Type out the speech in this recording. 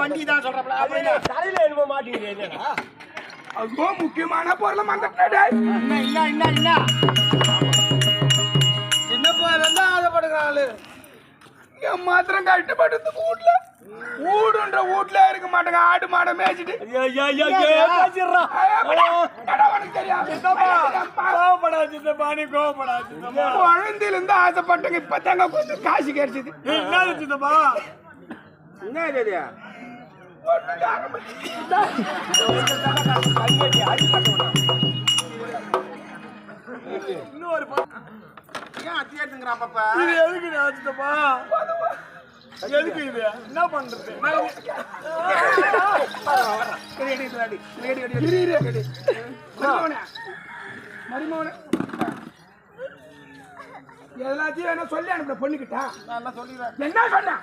வண்டி தான் சொல்றப்பல தலையில என்னமோ மாட்டிக்கிறேன். அதுவோ முக்கியமான பொருளை மறந்துட்டேன். என்ன சின்ன போயிருந்தா ஆசைப்படுறாள். என் மாத்திரம் கஷ்டப்பட்டு வீட்டுல ஊடுன்ற வீட்டுல இருக்க மாட்டேங்க. ஆடு மாடை மேய்ச்சிட்டு குழந்தையில இருந்து ஆசைப்பட்டங்க. இப்பதாங்க கொஞ்சம் காசு கிடைச்சது. என்ன இது இன்னொரு அத்தியாச்சுங்கிறான் பாப்பா. இது எதுக்கு ஆச்சுப்பா? எதுக்கு இது என்ன பண்றது? எல்லாத்தையும் என்ன சொல்லி அனுப்புற பொண்ணுக்கிட்டா நான் சொல்லிடுறேன். என்ன சொன்ன?